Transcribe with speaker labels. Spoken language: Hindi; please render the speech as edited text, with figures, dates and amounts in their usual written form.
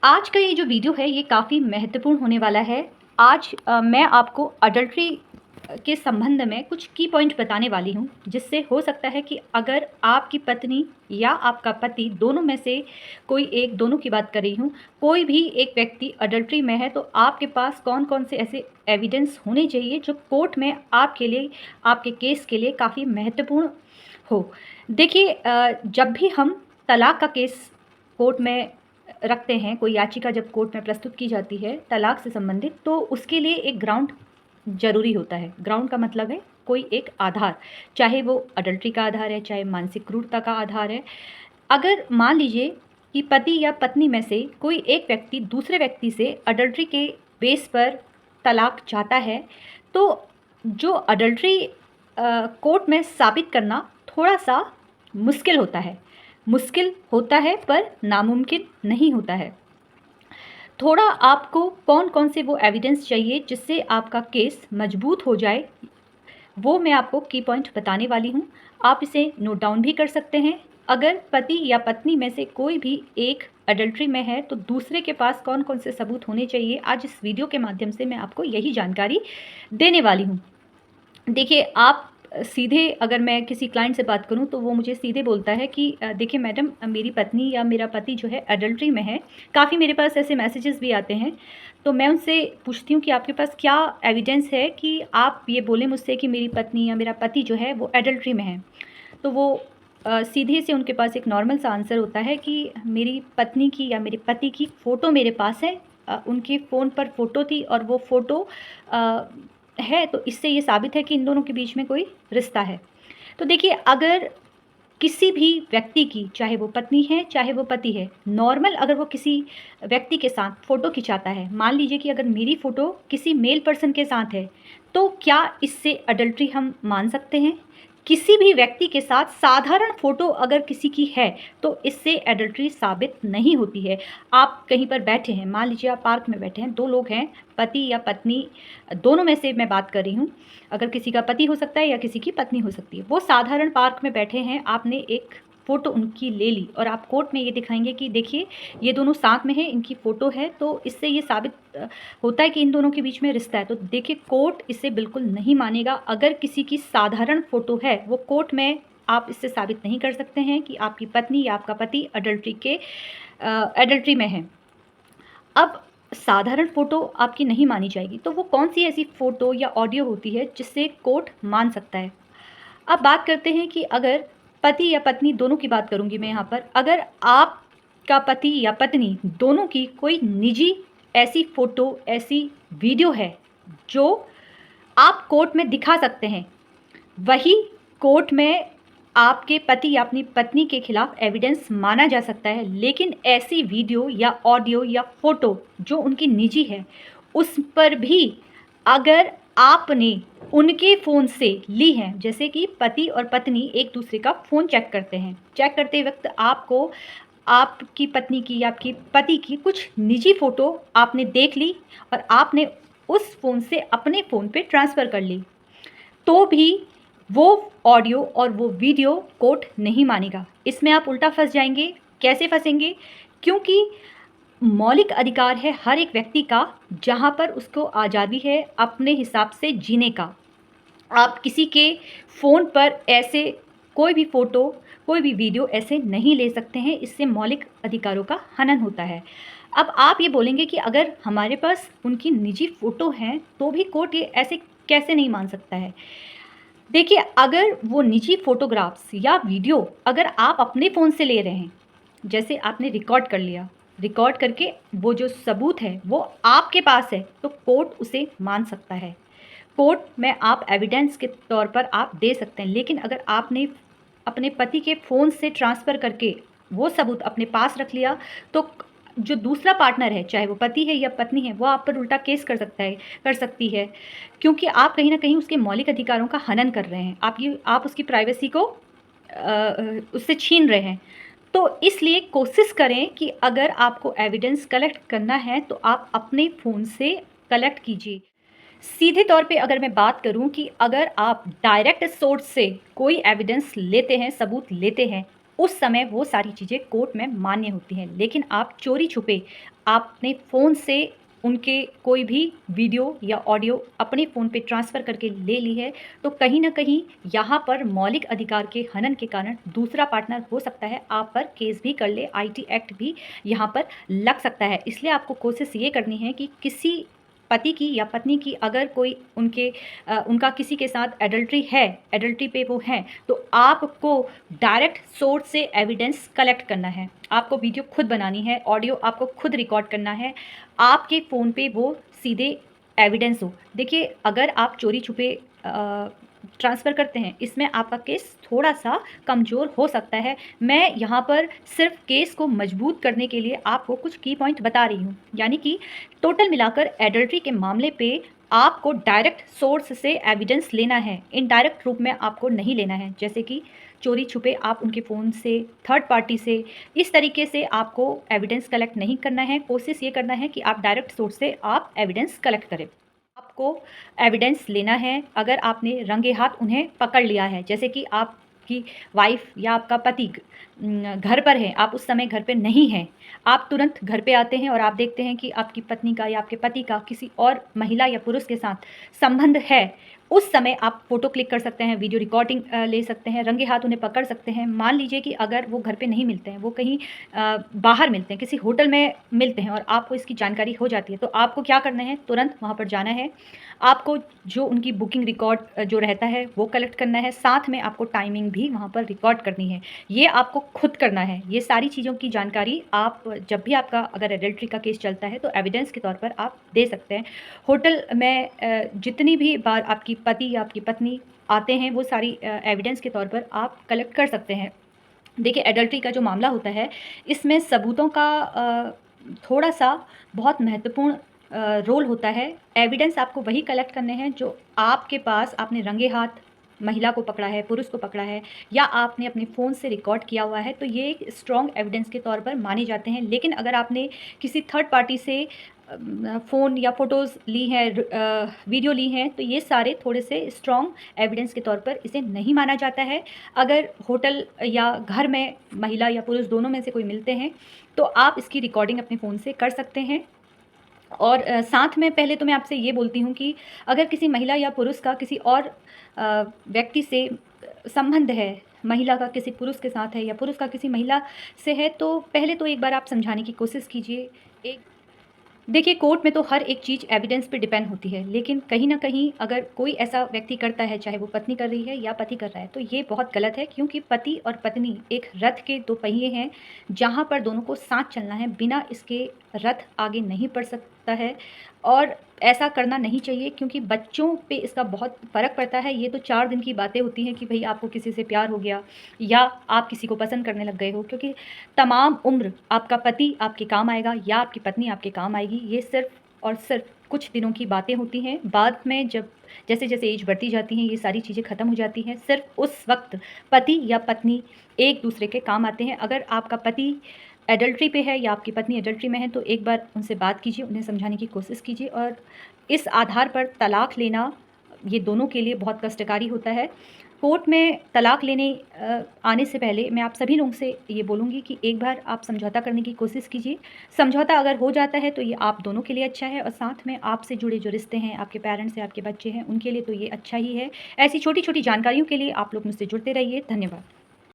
Speaker 1: आज का ये जो वीडियो है ये काफ़ी महत्वपूर्ण होने वाला है। आज मैं आपको अडल्ट्री के संबंध में कुछ की पॉइंट बताने वाली हूँ, जिससे हो सकता है कि अगर आपकी पत्नी या आपका पति दोनों में से कोई एक, दोनों की बात कर रही हूँ, कोई भी एक व्यक्ति अडल्ट्री में है, तो आपके पास कौन-कौन से ऐसे एविडेंस होने चाहिए जो कोर्ट में आपके लिए, आपके केस के लिए काफ़ी महत्वपूर्ण हो। देखिए जब भी हम तलाक का केस कोर्ट में रखते हैं, कोई याचिका जब कोर्ट में प्रस्तुत की जाती है तलाक से संबंधित, तो उसके लिए एक ग्राउंड ज़रूरी होता है। ग्राउंड का मतलब है कोई एक आधार, चाहे वो अडल्ट्री का आधार है, चाहे मानसिक क्रूरता का आधार है। अगर मान लीजिए कि पति या पत्नी में से कोई एक व्यक्ति दूसरे व्यक्ति से अडल्ट्री के बेस पर तलाक चाहता है, तो जो अडल्ट्री कोर्ट में साबित करना थोड़ा-सा मुश्किल होता है पर नामुमकिन नहीं होता है। थोड़ा आपको कौन-कौन से वो एविडेंस चाहिए जिससे आपका केस मजबूत हो जाए, वो मैं आपको की पॉइंट बताने वाली हूँ। आप इसे नोट डाउन भी कर सकते हैं। अगर पति या पत्नी में से कोई भी एक अडल्ट्री में है, तो दूसरे के पास कौन-कौन से सबूत होने चाहिए, आज इस वीडियो के माध्यम से मैं आपको यही जानकारी देने वाली हूँ। देखिए, आप सीधे अगर मैं किसी क्लाइंट से बात करूं तो वो मुझे सीधे बोलता है कि देखिए मैडम, मेरी पत्नी या मेरा पति जो है अडल्ट्री में है। काफ़ी मेरे पास ऐसे मैसेजेस भी आते हैं, तो मैं उनसे पूछती हूँ कि आपके पास क्या एविडेंस है कि आप ये बोलें मुझसे कि मेरी पत्नी या मेरा पति जो है वो अडल्ट्री में है। तो वो सीधे से उनके पास एक नॉर्मल सा आंसर होता है कि मेरी पत्नी की या मेरे पति की फ़ोटो मेरे पास है। उनके फ़ोन पर फ़ोटो थी और वो फ़ोटो है, तो इससे ये साबित है कि इन दोनों के बीच में कोई रिश्ता है। तो देखिए, अगर किसी भी व्यक्ति की, चाहे वो पत्नी है, चाहे वो पति है, नॉर्मल अगर वो किसी व्यक्ति के साथ फ़ोटो खिंचाता है, मान लीजिए कि अगर मेरी फ़ोटो किसी मेल पर्सन के साथ है, तो क्या इससे अडल्ट्री हम मान सकते हैं? किसी भी व्यक्ति के साथ साधारण फ़ोटो अगर किसी की है, तो इससे एडल्ट्री साबित नहीं होती है। आप कहीं पर बैठे हैं, मान लीजिए आप पार्क में बैठे हैं, 2 लोग हैं, पति या पत्नी, दोनों में से मैं बात कर रही हूँ। अगर किसी का पति हो सकता है या किसी की पत्नी हो सकती है। वो साधारण पार्क में बैठे हैं, आपने एक फ़ोटो उनकी ले ली और आप कोर्ट में ये दिखाएँगे कि देखिए, ये दोनों साथ में हैं, इनकी फ़ोटो है, तो इससे ये साबित होता है कि इन दोनों के बीच में रिश्ता है। तो देखिए, कोर्ट इसे बिल्कुल नहीं मानेगा। अगर किसी की साधारण फ़ोटो है, वो कोर्ट में आप इससे साबित नहीं कर सकते हैं कि आपकी पत्नी या आपका पति अडल्ट्री में है। अब साधारण फ़ोटो आपकी नहीं मानी जाएगी, तो वो कौन-सी ऐसी फ़ोटो या ऑडियो होती है जिससे कोर्ट मान सकता है? अब बात करते हैं कि अगर पति या पत्नी, दोनों की बात करूँगी मैं यहाँ पर, अगर आपका पति या पत्नी दोनों की कोई निजी ऐसी फ़ोटो, ऐसी वीडियो है, जो आप कोर्ट में दिखा सकते हैं, वही कोर्ट में आपके पति या अपनी पत्नी के खिलाफ एविडेंस माना जा सकता है। लेकिन ऐसी वीडियो या ऑडियो या फ़ोटो जो उनकी निजी है, उस पर भी अगर आपने उनके फ़ोन से ली हैं, जैसे कि पति और पत्नी एक दूसरे का फ़ोन चेक करते हैं, चेक करते वक़्त आपको आपकी पत्नी की या आपके पति की कुछ निजी फ़ोटो आपने देख ली और आपने उस फ़ोन से अपने फ़ोन पे ट्रांसफ़र कर ली, तो भी वो ऑडियो और वो वीडियो कोर्ट नहीं मानेगा। इसमें आप उल्टा फँस जाएँगे। कैसे फँसेंगे? क्योंकि मौलिक अधिकार है हर एक व्यक्ति का, जहाँ पर उसको आज़ादी है अपने हिसाब से जीने का। आप किसी के फ़ोन पर ऐसे कोई भी फ़ोटो, कोई भी वीडियो ऐसे नहीं ले सकते हैं, इससे मौलिक अधिकारों का हनन होता है। अब आप ये बोलेंगे कि अगर हमारे पास उनकी निजी फ़ोटो हैं, तो भी कोर्ट ये ऐसे कैसे नहीं मान सकता है? देखिए, अगर वो निजी फ़ोटोग्राफ्स या वीडियो अगर आप अपने फ़ोन से ले रहे हैं, जैसे आपने रिकॉर्ड कर लिया, रिकॉर्ड करके वो जो सबूत है वो आपके पास है, तो कोर्ट उसे मान सकता है। कोर्ट में आप एविडेंस के तौर पर आप दे सकते हैं। लेकिन अगर आपने अपने पति के फ़ोन से ट्रांसफ़र करके वो सबूत अपने पास रख लिया, तो जो दूसरा पार्टनर है, चाहे वो पति है या पत्नी है, वो आप पर उल्टा केस कर सकती है, क्योंकि आप कहीं न कहीं उसके मौलिक अधिकारों का हनन कर रहे हैं। आप उसकी प्राइवेसी को उससे छीन रहे हैं। तो इसलिए कोशिश करें कि अगर आपको एविडेंस कलेक्ट करना है, तो आप अपने फ़ोन से कलेक्ट कीजिए। सीधे तौर पे अगर मैं बात करूं कि अगर आप डायरेक्ट सोर्स से कोई एविडेंस लेते हैं, सबूत लेते हैं, उस समय वो सारी चीज़ें कोर्ट में मान्य होती हैं। लेकिन आप चोरी-छुपे आपने फ़ोन से उनके कोई भी वीडियो या ऑडियो अपने फ़ोन पे ट्रांसफ़र करके ले ली है, तो कहीं न कहीं यहाँ पर मौलिक अधिकार के हनन के कारण दूसरा पार्टनर हो सकता है आप पर केस भी कर ले, आईटी एक्ट भी यहाँ पर लग सकता है। इसलिए आपको कोशिश ये करनी है कि किसी पति की या पत्नी की अगर कोई उनका किसी के साथ एडल्टरी है, एडल्टरी पे वो हैं, तो आपको डायरेक्ट सोर्स से एविडेंस कलेक्ट करना है। आपको वीडियो खुद बनानी है, ऑडियो आपको खुद रिकॉर्ड करना है, आपके फ़ोन पे वो सीधे एविडेंस हो। देखिए, अगर आप चोरी-छुपे ट्रांसफ़र करते हैं, इसमें आपका केस थोड़ा-सा कमज़ोर हो सकता है। मैं यहाँ पर सिर्फ़ केस को मजबूत करने के लिए आपको कुछ की पॉइंट बता रही हूँ। यानी कि टोटल मिलाकर एडल्टरी के मामले पे आपको डायरेक्ट सोर्स से एविडेंस लेना है, इनडायरेक्ट रूप में आपको नहीं लेना है। जैसे कि चोरी-छुपे आप उनके फ़ोन से, थर्ड पार्टी से, इस तरीके से आपको एविडेंस कलेक्ट नहीं करना है। कोशिश ये करना है कि आप डायरेक्ट सोर्स से आप एविडेंस कलेक्ट करें। आपको एविडेंस लेना है, अगर आपने रंगे हाथ उन्हें पकड़ लिया है, जैसे कि आपकी वाइफ़ या आपका पति घर पर है, आप उस समय घर पे नहीं हैं, आप तुरंत घर पे आते हैं और आप देखते हैं कि आपकी पत्नी का या आपके पति का किसी और महिला या पुरुष के साथ संबंध है, उस समय आप फ़ोटो क्लिक कर सकते हैं, वीडियो रिकॉर्डिंग ले सकते हैं, रंगे हाथ उन्हें पकड़ सकते हैं। मान लीजिए कि अगर वो घर पे नहीं मिलते हैं, वो कहीं बाहर मिलते हैं, किसी होटल में मिलते हैं और आपको इसकी जानकारी हो जाती है, तो आपको क्या करना है, तुरंत वहाँ पर जाना है। आपको जो उनकी बुकिंग रिकॉर्ड जो रहता है, वो कलेक्ट करना है, साथ में आपको टाइमिंग भी वहाँ पर रिकॉर्ड करनी है। ये आपको खुद करना है। ये सारी चीज़ों की जानकारी आप जब भी आपका अगर एडल्टरी का केस चलता है, तो एविडेंस के तौर पर आप दे सकते हैं। होटल में जितनी भी बार आपकी पति या आपकी पत्नी आते हैं, वो सारी एविडेंस के तौर पर आप कलेक्ट कर सकते हैं। देखिए, एडल्टरी का जो मामला होता है, इसमें सबूतों का थोड़ा-सा बहुत महत्वपूर्ण रोल होता है। एविडेंस आपको वही कलेक्ट करने हैं जो आपके पास आपने रंगे हाथ महिला को पकड़ा है, पुरुष को पकड़ा है या आपने अपने फ़ोन से रिकॉर्ड किया हुआ है, तो ये एक स्ट्रॉन्ग एविडेंस के तौर पर माने जाते हैं। लेकिन अगर आपने किसी थर्ड पार्टी से फ़ोन या फ़ोटोज़ ली हैं, वीडियो ली हैं, तो ये सारे थोड़े से स्ट्रॉन्ग एविडेंस के तौर पर इसे नहीं माना जाता है। अगर होटल या घर में महिला या पुरुष दोनों में से कोई मिलते हैं, तो आप इसकी रिकॉर्डिंग अपने फ़ोन से कर सकते हैं। और साथ में पहले तो मैं आपसे ये बोलती हूँ कि अगर किसी महिला या पुरुष का किसी और व्यक्ति से संबंध है, महिला का किसी पुरुष के साथ है या पुरुष का किसी महिला से है, तो पहले तो एक बार आप समझाने की कोशिश कीजिए। एक देखिए, कोर्ट में तो हर एक चीज़ एविडेंस पे डिपेंड होती है, लेकिन कहीं न कहीं अगर कोई ऐसा व्यक्ति करता है, चाहे वो पत्नी कर रही है या पति कर रहा है, तो ये बहुत गलत है क्योंकि पति और पत्नी एक रथ के 2 पहिए हैं, जहाँ पर दोनों को साथ चलना है, बिना इसके रथ आगे नहीं बढ़ सकता है और ऐसा करना नहीं चाहिए क्योंकि बच्चों पे इसका बहुत फ़र्क पड़ता है। ये तो 4 दिन की बातें होती हैं कि भई आपको किसी से प्यार हो गया या आप किसी को पसंद करने लग गए हो, क्योंकि तमाम उम्र आपका पति आपके काम आएगा या आपकी पत्नी आपके काम आएगी। ये सिर्फ़ और सिर्फ़ कुछ दिनों की बातें होती हैं। बाद में जब जैसे-जैसे एज बढ़ती जाती है, ये सारी चीज़ें ख़त्म हो जाती हैं। सिर्फ़ उस वक़्त पति या पत्नी एक-दूसरे के काम आते हैं। अगर आपका पति एडल्टरी पे है या आपकी पत्नी एडल्टरी में है, तो एक बार उनसे बात कीजिए, उन्हें समझाने की कोशिश कीजिए और इस आधार पर तलाक लेना ये दोनों के लिए बहुत कष्टकारी होता है। कोर्ट में तलाक लेने आने से पहले मैं आप सभी लोगों से ये बोलूँगी कि एक बार आप समझौता करने की कोशिश कीजिए। समझौता अगर हो जाता है तो ये आप दोनों के लिए अच्छा है और साथ में आपसे जुड़े जो रिश्ते हैं, आपके पेरेंट्स हैं, आपके बच्चे हैं, उनके लिए तो ये अच्छा ही है। ऐसी छोटी-छोटी जानकारियों के लिए आप लोग मुझसे जुड़ते रहिए। धन्यवाद।